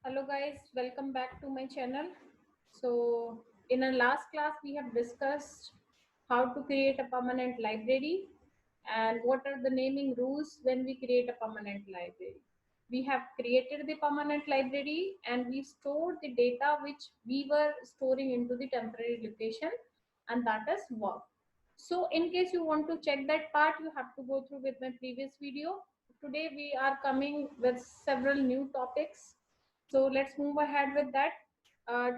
Hello guys, welcome back to my channel. So in our last class we have discussed how to create a permanent library and what are the naming rules when we create a permanent library. We have created the permanent library and we stored the data which we were storing into the temporary location, and that is work. So in case you want to check that part, you have to go through with my previous video. Today we are coming with several new topics, so let's move ahead with that.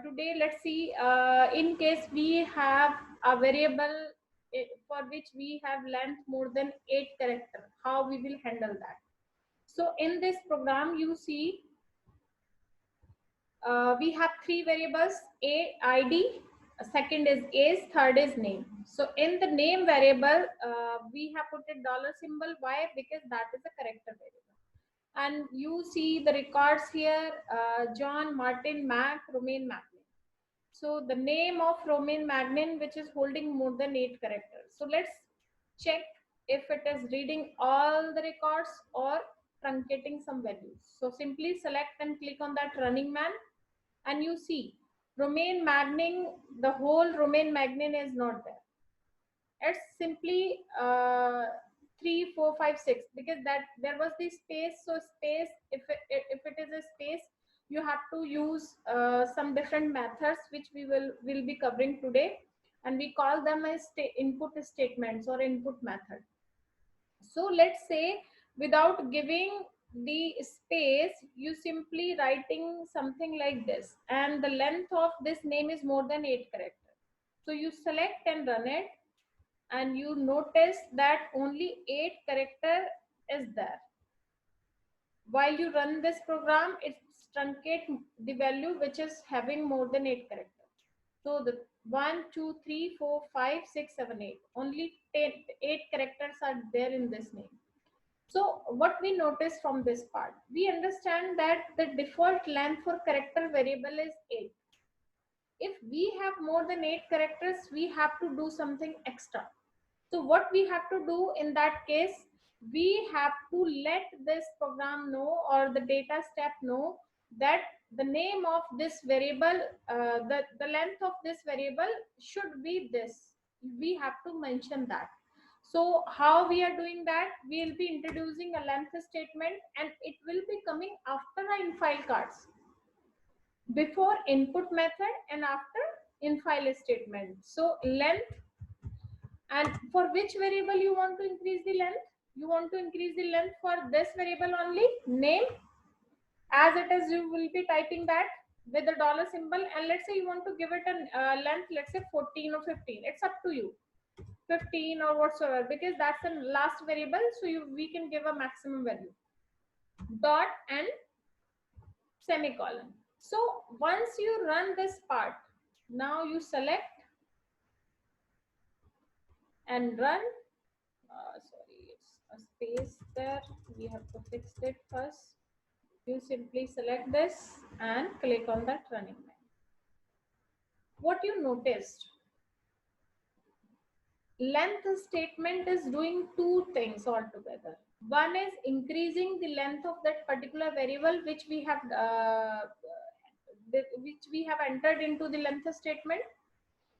Today let's see, in case we have a variable for which we have length more than 8 character, how we will handle that. So in this program you see, we have three variables: a id, second is age, third is name. So in the name variable, we have put a dollar symbol. Why? Because that is a character variable. And you see the records here: John, Martin, Mac, Romain, Macklin. So the name of Romain Magnin, which is holding more than 8 characters. So let's check if it is reading all the records or truncating some values. So simply select and click on that running man, and you see Romain Magnin, the whole Romain Magnin is not there. It's simply 3, 4, 5, 6, because that there was the space. So space, if it is a space, you have to use some different methods which we will be covering today, and we call them as input statements or input method. So let's say without giving the space, you simply writing something like this, and the length of this name is more than 8 characters. So you select and run it, and you notice that only 8 character is there. While you run this program, it truncate the value which is having more than 8 characters. So the 1, 2, 3, 4, 5, 6, 7, 8, only 8 characters are there in this name. So what we notice from this part, we understand that the default length for character variable is 8. If we have more than 8 characters, we have to do something extra. So what we have to do in that case, we have to let this program know, or the data step know, that the name of this variable, the length of this variable should be this. We have to mention that. So how we are doing that? We will be introducing a length statement, and it will be coming after our in file cards, before input method and after in file statement. So length, and for which variable you want to increase the length? You want to increase the length for this variable only, name. As it is, you will be typing that with the dollar symbol, and let's say you want to give it a length, let's say 14 or 15. It's up to you, 15 or whatsoever, because that's the last variable. So we can give a maximum value. Dot and semicolon. So once you run this part, now you select and run. Sorry, it's a space there. We have to fix it first. You simply select this and click on that running man. What you noticed, length statement is doing two things altogether. One is increasing the length of that particular variable which we have entered into the length statement.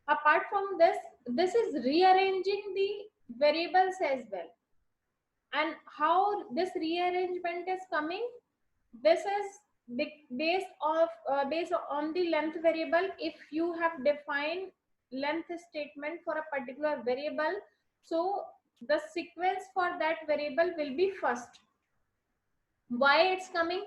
Apart from this, this is rearranging the variables as well. And how this rearrangement is coming, this is based on the length variable. If you have defined length statement for a particular variable, so the sequence for that variable will be first. Why it's coming?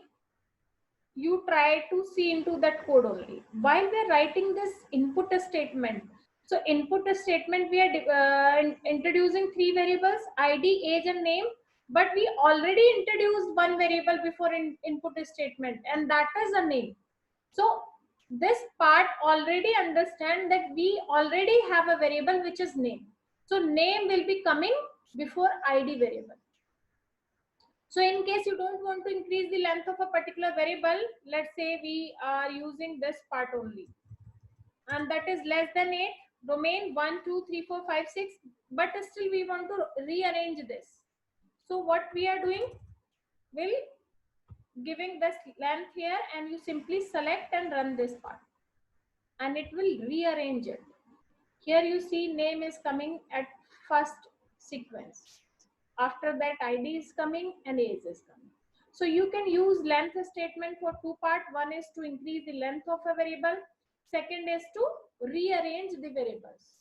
You try to see into that code only while we are writing this input statement. So input statement, we are introducing three variables: id, age and name. But we already introduced one variable before input statement, and that is a name. So this part already understand that we already have a variable which is name. So name will be coming before id variable. So in case you don't want to increase the length of a particular variable, let's say we are using this part only, and that is less than 8, domain 1, 2, 3, 4, 5, 6, but still we want to rearrange this. So what we are doing, will giving this length here, and you simply select and run this part, and it will rearrange it. Here you see name is coming at first sequence. After that ID is coming and age is coming. So you can use length statement for two part. One is to increase the length of a variable. Second is to rearrange the variables.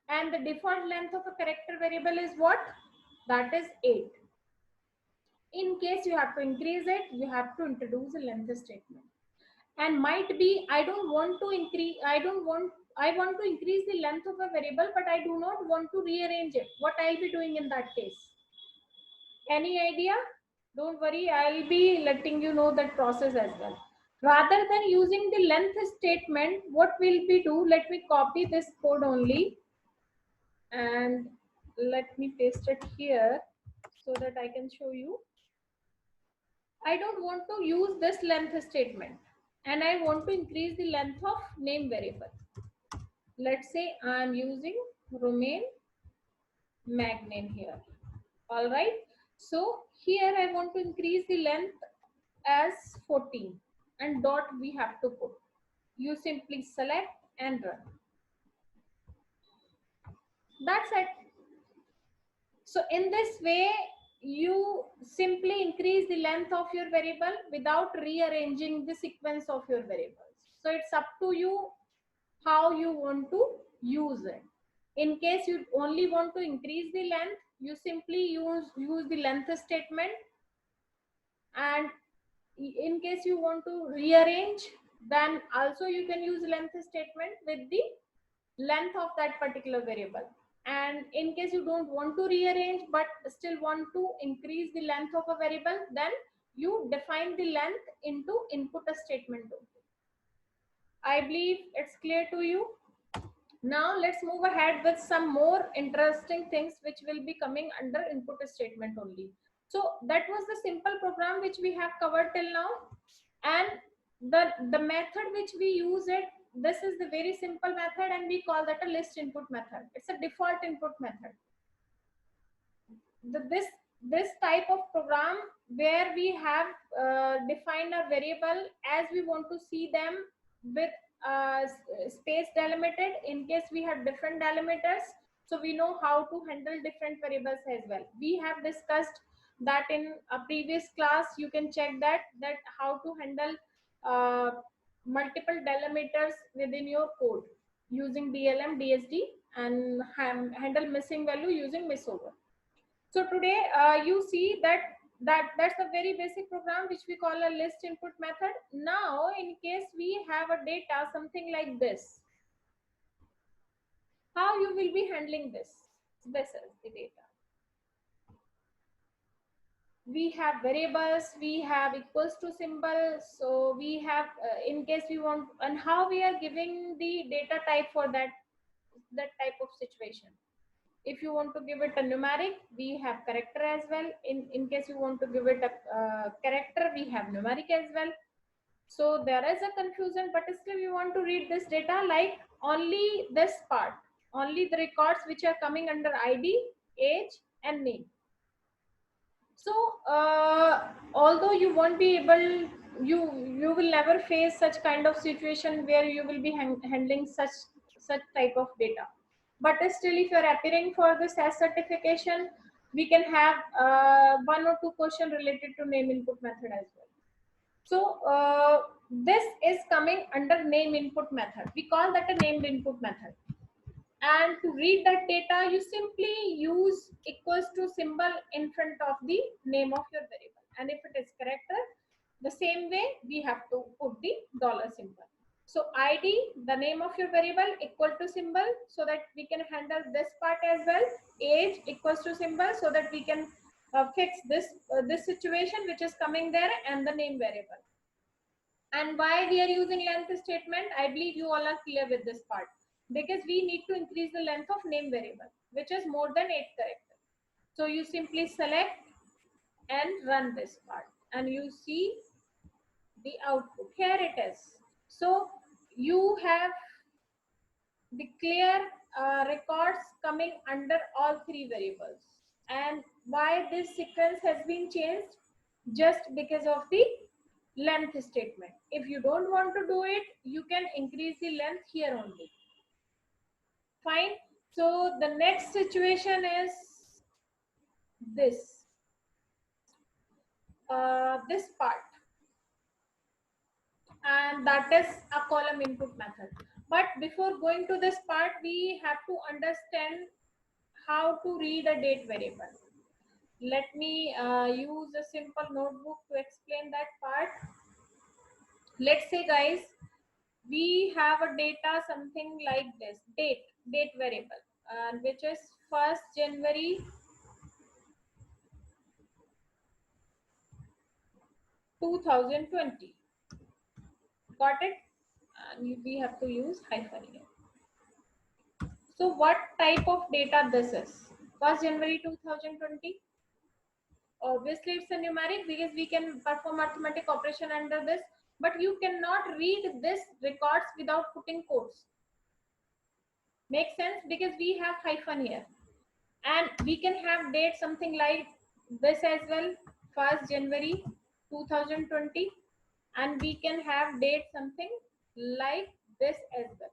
And the default length of a character variable is what? That is 8. In case you have to increase it, you have to introduce a length statement. And might be I want to increase the length of a variable, but I do not want to rearrange it. What I'll be doing in that case? Any idea? Don't worry, I'll be letting you know that process as well. Rather than using the length statement, what will we do? Let me copy this code only and let me paste it here so that I can show you. I don't want to use this length statement, and I want to increase the length of name variable. Let's say I'm using Romain Magnane here. All right. So here I want to increase the length as 14, and dot we have to put. You simply select and run. That's it. So in this way, you simply increase the length of your variable without rearranging the sequence of your variables. So it's up to you how you want to use it. In case you only want to increase the length, you simply use the length statement. And in case you want to rearrange, then also you can use length statement with the length of that particular variable. And in case you don't want to rearrange but still want to increase the length of a variable, then you define the length into input a statement only. I believe it's clear to you. Now let's move ahead with some more interesting things which will be coming under input statement only. So that was the simple program which we have covered till now, and the method which we use it, this is the very simple method, and we call that a list input method. It's a default input method. This type of program where we have defined a variable as we want to see them with space delimited in case we have different delimiters, so we know how to handle different variables as well. We have discussed that in a previous class. You can check that how to handle multiple delimiters within your code using DLM, DSD, and handle missing value using misover. So today you see that's a very basic program which we call a list input method. Now in case we have a data something like this, how you will be handling this? This is the data. We have variables, we have equals to symbol. So we have in case we want, and how we are giving the data type for that type of situation. If you want to give it a numeric, we have character as well. In case you want to give it a character, we have numeric as well. So there is a confusion, but still you want to read this data like only this part, only the records which are coming under ID, age, and name. So although you won't be able, you will never face such kind of situation where you will be handling such type of data. But still, if you're appearing for the SAS certification, we can have one or two questions related to name input method as well. So this is coming under name input method. We call that a named input method. And to read that data, you simply use equals to symbol in front of the name of your variable. And if it is character, the same way we have to put the dollar symbol. So ID, the name of your variable, equal to symbol, so that we can handle this part as well. Age equals to symbol, so that we can fix this situation which is coming there, and the name variable. And why we are using length statement, I believe you all are clear with this part, because we need to increase the length of name variable, which is more than 8 characters. So you simply select and run this part, and you see the output. Here it is. So you have the clear records coming under all three variables. And why this sequence has been changed? just because of the length statement. If you don't want to do it, you can increase the length here only. Fine. So the next situation is this this part, and that is a column input method. But before going to this part, we have to understand how to read a date variable. Let me use a simple notebook to explain that part. Let's say, guys, we have a data something like this, date variable, which is 1st January 2020. Got it? And we have to use hyphen here. So what type of data this is? 1st January 2020. Obviously it's a numeric because we can perform arithmetic operation under this, but you cannot read this records without putting quotes. Makes sense? Because we have hyphen here, and we can have date something like this as well, 1st January 2020, and we can have date something like this as well,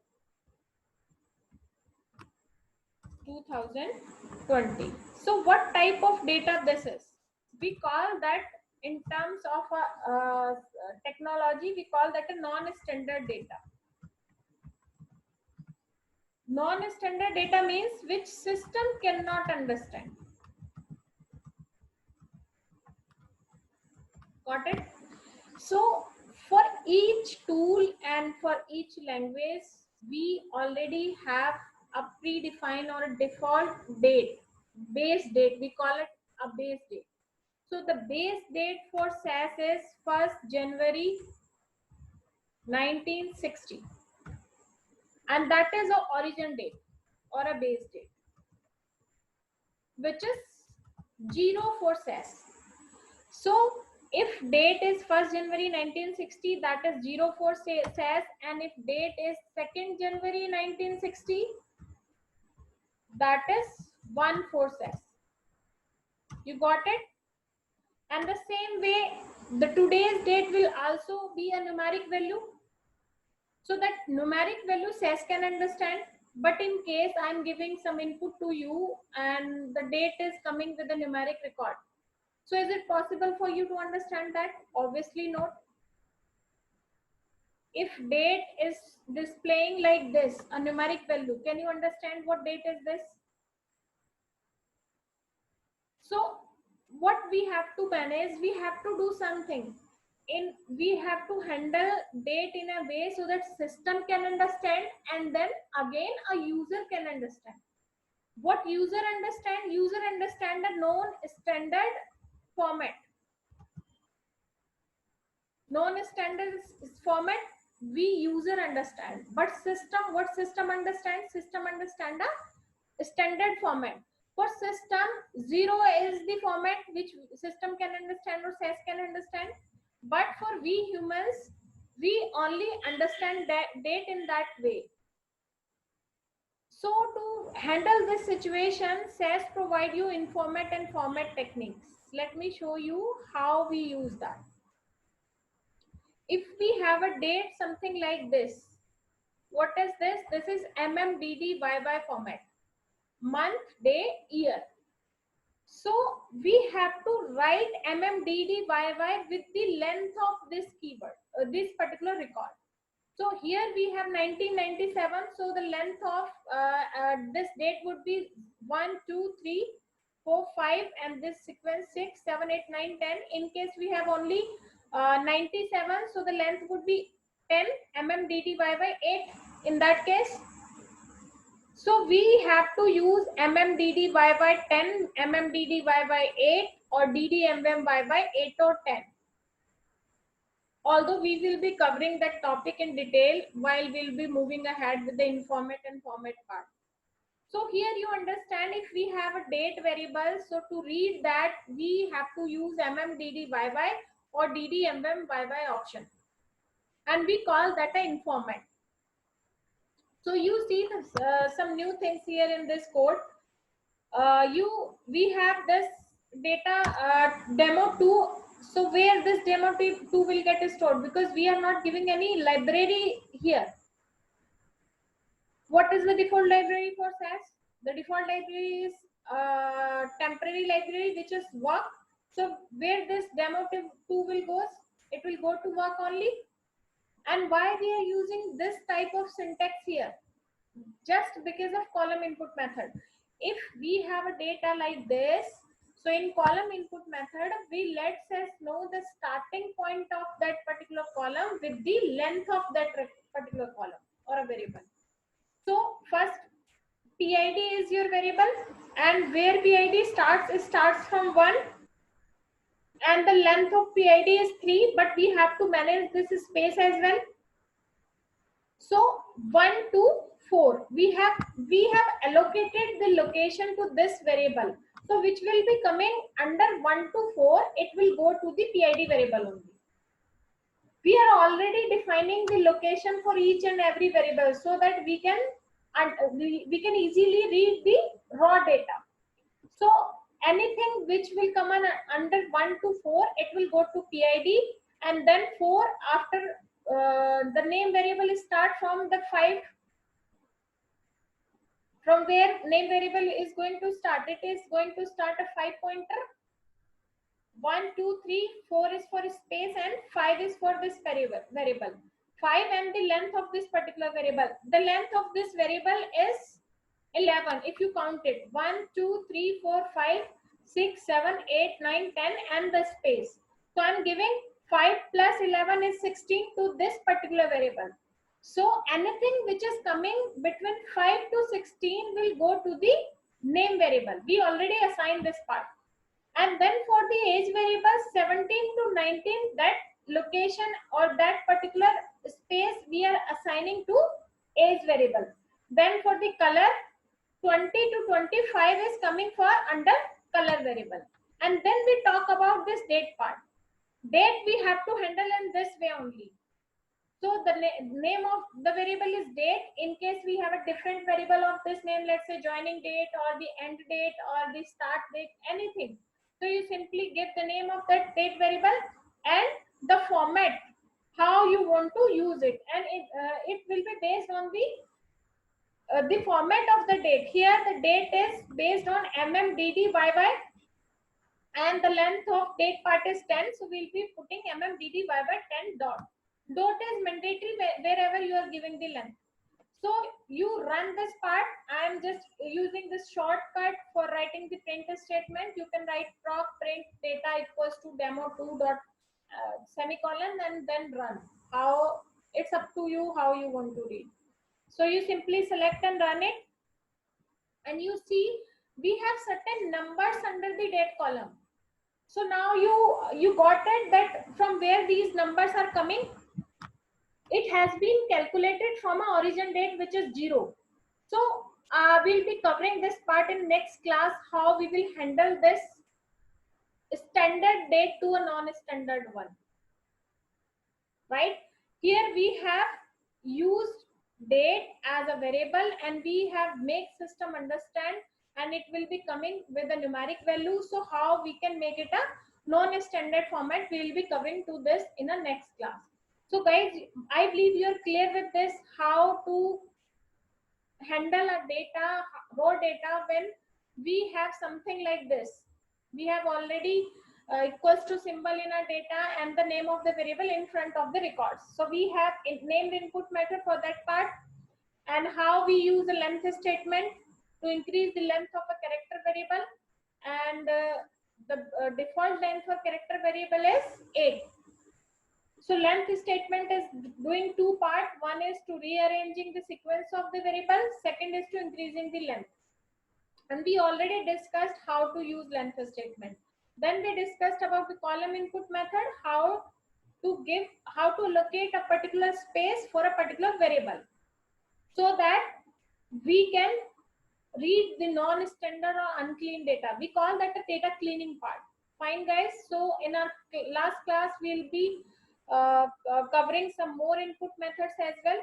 2020. So what type of data this is? We call that, in terms of technology, we call that a non-standard data. Non-standard data means which system cannot understand. Got it? So for each tool and for each language, we already have a predefined or a default date, base date. We call it a base date. So the base date for SAS is 1st January 1960. And that is a origin date or a base date, which is 0 for SAS. So if date is 1st January 1960, that is 0 for SAS, and if date is 2nd January 1960, that is 1 for SAS. You got it? And the same way, the today's date will also be a numeric value. So that numeric value SAS can understand, but in case I'm giving some input to you and the date is coming with a numeric record, so is it possible for you to understand that? Obviously not. If date is displaying like this, a numeric value, can you understand what date is this? So what we have to manage, we have to do something. We have to handle date in a way so that system can understand, and then again a user can understand. What user understand? User understand a known standard format. Non-standard format we user understand, but system, what system understand? System understand a standard format. For system, 0 is the format which system can understand or SAS can understand, but for we humans, we only understand that date in that way. So to handle this situation, SAS provide you informat and format techniques. Let me show you how we use that. If we have a date something like this, what is this? This is MMDDYY format, month, day, year. So we have to write MMDDYY with the length of this keyword, this particular record. So here we have 1997. So the length of this date would be 1, 2, 3, 4, 5, and this sequence 6, 7, 8, 9, 10. In case we have only 97, so the length would be 10 MMDDYY 8 in that case. So we have to use MMDDYY 10, MMDDYY 8, or DDMMYY 8 or 10. Although we will be covering that topic in detail while we'll be moving ahead with the informat and format part. So here you understand, if we have a date variable, so to read that we have to use MMDDYY or DDMMYY option, and we call that a informat. So you see some new things here in this code. We have this data demo 2 So where this demo2 will get stored, because we are not giving any library here. What is the default library for SAS? The default library is temporary library, which is work. So where this demo2 will go, it will go to work only. And why we are using this type of syntax here? Just because of column input method. If we have a data like this, so in column input method, we let SAS know the starting point of that particular column with the length of that particular column or a variable. So first PID is your variable, and where PID starts, it starts from 1, and the length of PID is 3, but we have to manage this space as well. So 1 to 4, we have allocated the location to this variable. So which will be coming under 1 to 4, it will go to the PID variable only. We are already defining the location for each and every variable so that we can easily read the raw data. So anything which will come under 1 to 4, it will go to PID, and then 4 after the name variable is start from the 5. From where name variable is going to start, it is going to start a 5 pointer. 1, 2, 3, 4 is for space, and 5 is for this variable. 5 and the length of this particular variable. The length of this variable is 11 if you count it. 1, 2, 3, 4, 5, 6, 7, 8, 9, 10, and the space. So I'm giving 5 plus 11 is 16 to this particular variable. So anything which is coming between 5 to 16 will go to the name variable. We already assigned this part. And then for the age variable 17 to 19, that location or that particular space we are assigning to age variable. Then for the color, 20 to 25 is coming for under color variable. And then we talk about this date part. Date we have to handle in this way only. So the name of the variable is date. In case we have a different variable of this name, let's say joining date or the end date or the start date, anything. So you simply give the name of that date variable and the format, how you want to use it. And it will be based on the format of the date. Here the date is based on MMDDYY, and the length of date part is 10. So we'll be putting MMDDYY 10 dot. Dot is mandatory wherever you are giving the length. So you run this part. I am just using this shortcut for writing the print statement. You can write proc print data equals to demo2 dot semicolon and then run. How, it's up to you how you want to read. So you simply select and run it, and you see we have certain numbers under the date column. So now you got it that from where these numbers are coming. It has been calculated from a origin date which is 0. So we'll be covering this part in next class, how we will handle this standard date to a non-standard one. Right? Here we have used date as a variable, and we have make system understand, and it will be coming with a numeric value. So how we can make it a non-standard format, we will be covering to this in a next class. So guys, I believe you're clear with this, how to handle a data, raw data, when we have something like this. We have already equals to symbol in our data and the name of the variable in front of the records. So we have named input method for that part, and how we use a length statement to increase the length of a character variable, and the default length for character variable is 8. So length statement is doing two parts. One is to rearranging the sequence of the variable. Second is to increasing the length. And we already discussed how to use length statement. Then we discussed about the column input method, how to locate a particular space for a particular variable, so that we can read the non-standard or unclean data. We call that a data cleaning part. Fine guys, so in our last class we'll be covering some more input methods as well.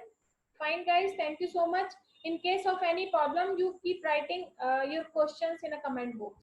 Fine guys, thank you so much. In case of any problem, you keep writing your questions in a comment box.